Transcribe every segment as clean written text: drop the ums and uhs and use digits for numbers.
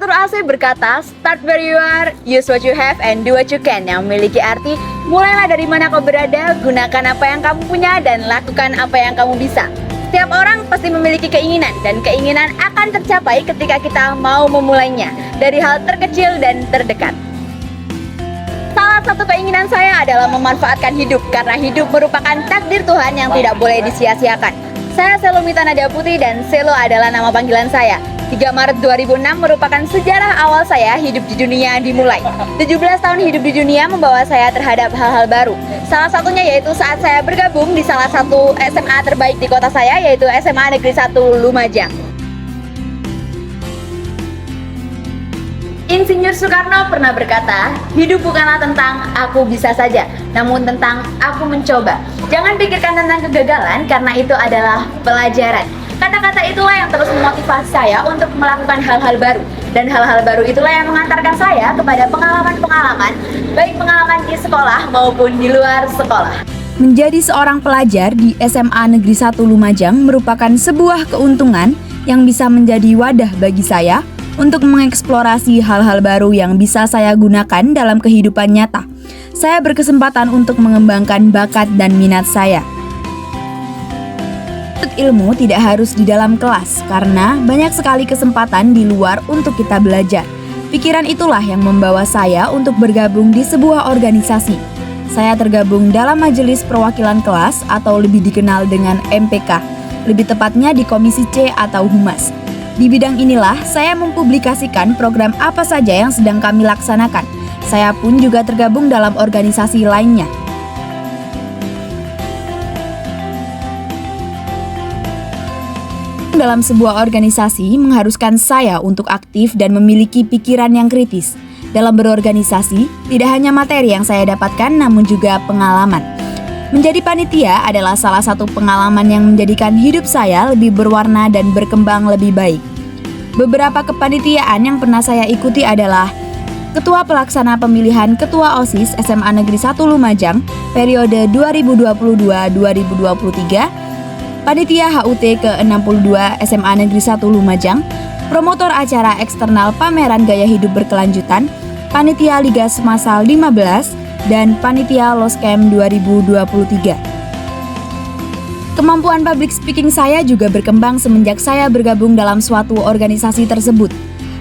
Arthur Ashe berkata, start where you are, use what you have, and do what you can, yang memiliki arti, mulailah dari mana kau berada, gunakan apa yang kamu punya, dan lakukan apa yang kamu bisa. Setiap orang pasti memiliki keinginan, dan keinginan akan tercapai ketika kita mau memulainya, dari hal terkecil dan terdekat. Salah satu keinginan saya adalah memanfaatkan hidup, karena hidup merupakan takdir Tuhan yang tidak boleh disia-siakan. Saya Selumita Nadia Putri, dan Selo adalah nama panggilan saya. 3 Maret 2006 merupakan sejarah awal saya hidup di dunia dimulai. 17 tahun hidup di dunia membawa saya terhadap hal-hal baru. Salah satunya yaitu saat saya bergabung di salah satu SMA terbaik di kota saya, yaitu SMA Negeri 1 Lumajang. Insinyur Soekarno pernah berkata, hidup bukanlah tentang aku bisa saja, namun tentang aku mencoba. Jangan pikirkan tentang kegagalan, karena itu adalah pelajaran. Kata-kata itulah yang terus memotivasi saya untuk melakukan hal-hal baru. Dan hal-hal baru itulah yang mengantarkan saya kepada pengalaman-pengalaman, baik pengalaman di sekolah maupun di luar sekolah. Menjadi seorang pelajar di SMA Negeri 1 Lumajang merupakan sebuah keuntungan yang bisa menjadi wadah bagi saya untuk mengeksplorasi hal-hal baru yang bisa saya gunakan dalam kehidupan nyata. Saya berkesempatan untuk mengembangkan bakat dan minat saya. Ilmu tidak harus di dalam kelas, karena banyak sekali kesempatan di luar untuk kita belajar. Pikiran itulah yang membawa saya untuk bergabung di sebuah organisasi. Saya tergabung dalam Majelis Perwakilan Kelas atau lebih dikenal dengan MPK, lebih tepatnya di Komisi C atau Humas. Di bidang inilah saya mempublikasikan program apa saja yang sedang kami laksanakan. Saya pun juga tergabung dalam organisasi lainnya. Dalam sebuah organisasi mengharuskan saya untuk aktif dan memiliki pikiran yang kritis. Dalam berorganisasi, tidak hanya materi yang saya dapatkan, namun juga pengalaman. Menjadi panitia adalah salah satu pengalaman yang menjadikan hidup saya lebih berwarna dan berkembang lebih baik. Beberapa kepanitiaan yang pernah saya ikuti adalah Ketua Pelaksana Pemilihan Ketua OSIS SMA Negeri 1 Lumajang periode 2022-2023, Panitia HUT ke-62 SMA Negeri 1 Lumajang, promotor acara eksternal pameran gaya hidup berkelanjutan, Panitia Liga Semasal 15, dan Panitia Loscam 2023. Kemampuan public speaking saya juga berkembang semenjak saya bergabung dalam suatu organisasi tersebut.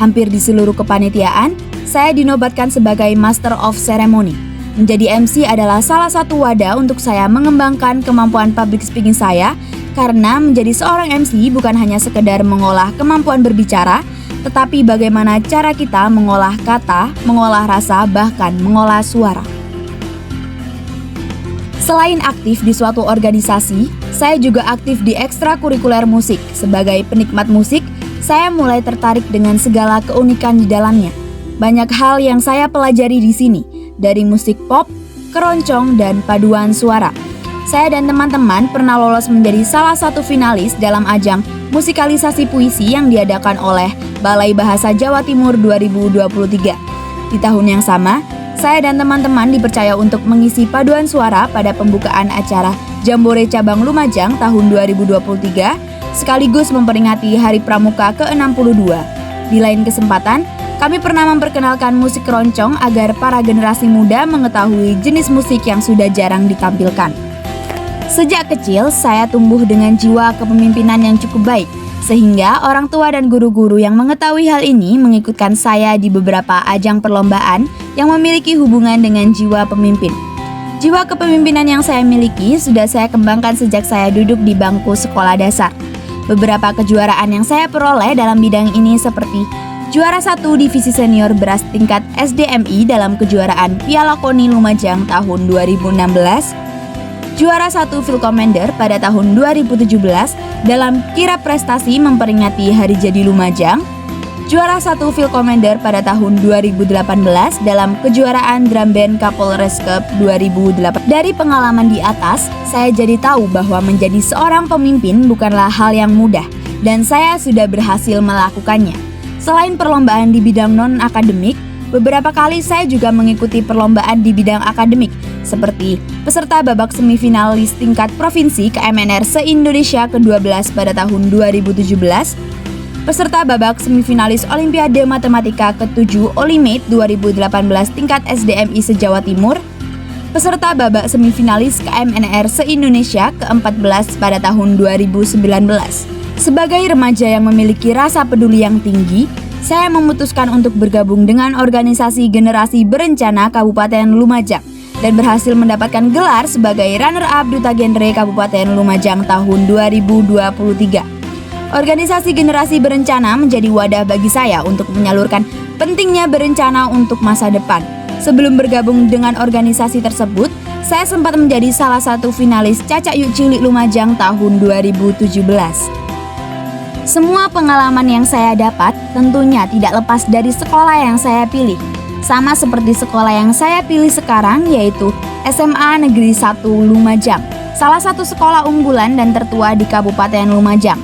Hampir di seluruh kepanitiaan, saya dinobatkan sebagai Master of Ceremony. Menjadi MC adalah salah satu wadah untuk saya mengembangkan kemampuan public speaking saya, karena menjadi seorang MC bukan hanya sekedar mengolah kemampuan berbicara, tetapi bagaimana cara kita mengolah kata, mengolah rasa, bahkan mengolah suara. Selain aktif di suatu organisasi, saya juga aktif di ekstrakurikuler musik. Sebagai penikmat musik, saya mulai tertarik dengan segala keunikan di dalamnya. Banyak hal yang saya pelajari di sini, dari musik pop, keroncong, dan paduan suara. Saya dan teman-teman pernah lolos menjadi salah satu finalis dalam ajang musikalisasi puisi yang diadakan oleh Balai Bahasa Jawa Timur 2023. Di tahun yang sama, saya dan teman-teman dipercaya untuk mengisi paduan suara pada pembukaan acara Jambore Cabang Lumajang tahun 2023, sekaligus memperingati Hari Pramuka ke-62. Di lain kesempatan, kami pernah memperkenalkan musik keroncong agar para generasi muda mengetahui jenis musik yang sudah jarang ditampilkan. Sejak kecil, saya tumbuh dengan jiwa kepemimpinan yang cukup baik, sehingga orang tua dan guru-guru yang mengetahui hal ini mengikutkan saya di beberapa ajang perlombaan yang memiliki hubungan dengan jiwa pemimpin. Jiwa kepemimpinan yang saya miliki sudah saya kembangkan sejak saya duduk di bangku sekolah dasar. Beberapa kejuaraan yang saya peroleh dalam bidang ini seperti juara 1 divisi senior beras tingkat SDMI dalam kejuaraan Piala KONI Lumajang tahun 2016, juara 1 Field Commander pada tahun 2017 dalam kirap prestasi memperingati Hari Jadi Lumajang, juara 1 Field Commander pada tahun 2018 dalam kejuaraan Drum Band Kapolres Cup 2008. Dari pengalaman di atas, saya jadi tahu bahwa menjadi seorang pemimpin bukanlah hal yang mudah, dan saya sudah berhasil melakukannya. Selain perlombaan di bidang non-akademik, beberapa kali saya juga mengikuti perlombaan di bidang akademik, seperti peserta babak semifinalis tingkat provinsi KMNR se-Indonesia ke-12 pada tahun 2017, Peserta babak semifinalis Olimpiade Matematika ke-7 Olimate 2018 tingkat SDMI se-Jawa Timur, peserta babak semifinalis KMNR se-Indonesia ke-14 pada tahun 2019. Sebagai remaja yang memiliki rasa peduli yang tinggi, saya memutuskan untuk bergabung dengan organisasi Generasi Berencana Kabupaten Lumajang dan berhasil mendapatkan gelar sebagai runner-up Duta Genre Kabupaten Lumajang tahun 2023. Organisasi Generasi Berencana menjadi wadah bagi saya untuk menyalurkan pentingnya berencana untuk masa depan. Sebelum bergabung dengan organisasi tersebut, saya sempat menjadi salah satu finalis Cacak Yuk Cilik Lumajang tahun 2017. Semua pengalaman yang saya dapat tentunya tidak lepas dari sekolah yang saya pilih. Sama seperti sekolah yang saya pilih sekarang, yaitu SMA Negeri 1 Lumajang, salah satu sekolah unggulan dan tertua di Kabupaten Lumajang.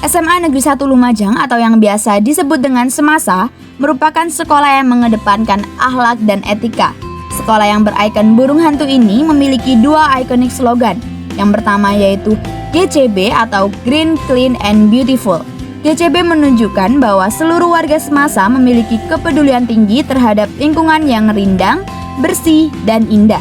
SMA Negeri 1 Lumajang atau yang biasa disebut dengan Semasa merupakan sekolah yang mengedepankan akhlak dan etika. Sekolah yang berikon burung hantu ini memiliki dua ikonik slogan. Yang pertama yaitu GCB atau Green, Clean, and Beautiful. GCB menunjukkan bahwa seluruh warga Semasa memiliki kepedulian tinggi terhadap lingkungan yang rindang, bersih, dan indah.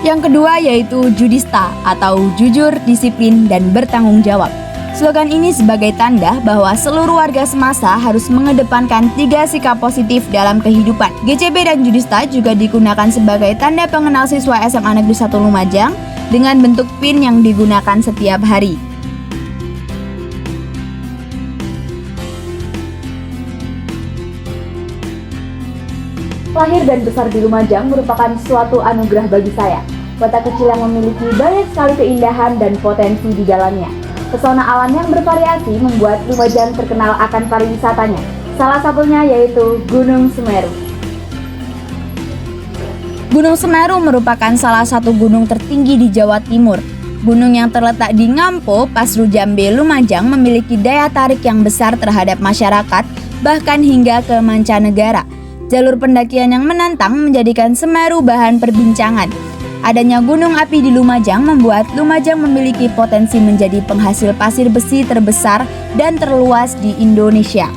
Yang kedua yaitu Judista atau Jujur, Disiplin, dan Bertanggung Jawab. Slogan ini sebagai tanda bahwa seluruh warga Semasa harus mengedepankan 3 sikap positif dalam kehidupan. GCB dan Judista juga digunakan sebagai tanda pengenal siswa SMA Negeri 1 Lumajang dengan bentuk pin yang digunakan setiap hari. Lahir dan besar di Lumajang merupakan suatu anugerah bagi saya. Kota kecil yang memiliki banyak sekali keindahan dan potensi di dalamnya. Pesona alam yang bervariasi membuat Lumajang terkenal akan pariwisatanya. Salah satunya yaitu Gunung Semeru. Gunung Semeru merupakan salah satu gunung tertinggi di Jawa Timur. Gunung yang terletak di Ngampo, Pasru Jambe, Lumajang memiliki daya tarik yang besar terhadap masyarakat, bahkan hingga ke mancanegara. Jalur pendakian yang menantang menjadikan Semeru bahan perbincangan. Adanya gunung api di Lumajang membuat Lumajang memiliki potensi menjadi penghasil pasir besi terbesar dan terluas di Indonesia.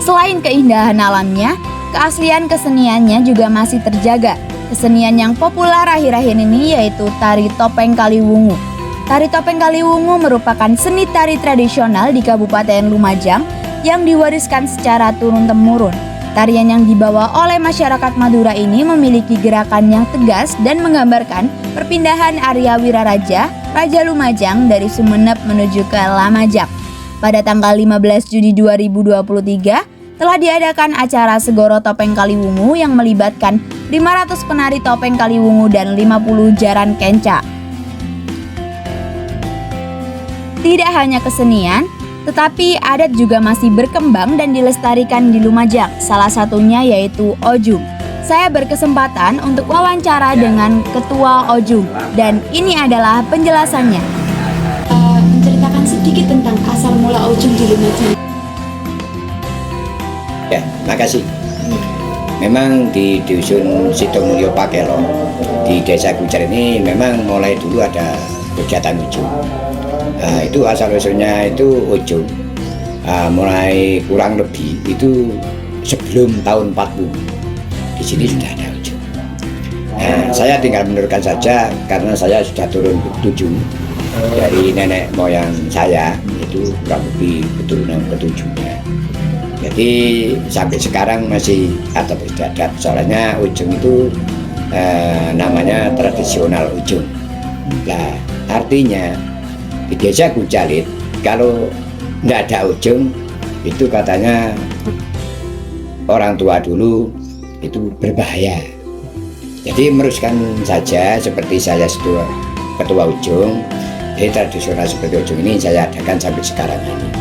Selain keindahan alamnya, keaslian keseniannya juga masih terjaga. Kesenian yang populer akhir-akhir ini yaitu Tari Topeng Kaliwungu. Tari Topeng Kaliwungu merupakan seni tari tradisional di Kabupaten Lumajang yang diwariskan secara turun-temurun. Tarian yang dibawa oleh masyarakat Madura ini memiliki gerakan yang tegas dan menggambarkan perpindahan Arya Wiraraja, Raja Lumajang dari Sumeneb menuju ke Lamajang. Pada tanggal 15 Juni 2023 telah diadakan acara Segoro Topeng Kaliwungu yang melibatkan 500 penari topeng Kaliwungu dan 50 jaran kenca. Tidak hanya kesenian, tetapi adat juga masih berkembang dan dilestarikan di Lumajang, salah satunya yaitu Ojung. Saya berkesempatan untuk wawancara dengan Ketua Ojung, dan ini adalah penjelasannya. Menceritakan sedikit tentang asal mula Ojung di Lumajang. Ya, makasih. Memang di Dusun Sidomulyo Pakelo, di Desa Gujar ini memang mulai dulu ada kegiatan Ojung. Nah, itu asal-usulnya itu Ojung. Mulai kurang lebih itu sebelum tahun 40 di sini sudah ada Ojung. Nah, saya tinggal meneruskan saja karena saya sudah turun ke-7 dari nenek moyang saya, itu kurang lebih keturunan ke-7-nya. Jadi sampai sekarang masih ada beristiadat. Soalnya Ojung itu namanya tradisional Ojung. Nah, artinya di Desa Gujalit kalau tidak ada Ojung itu katanya orang tua dulu itu berbahaya. Jadi meneruskan saja seperti saya ketua Ojung. Jadi tradisional seperti Ojung ini saya adakan sampai sekarang ini.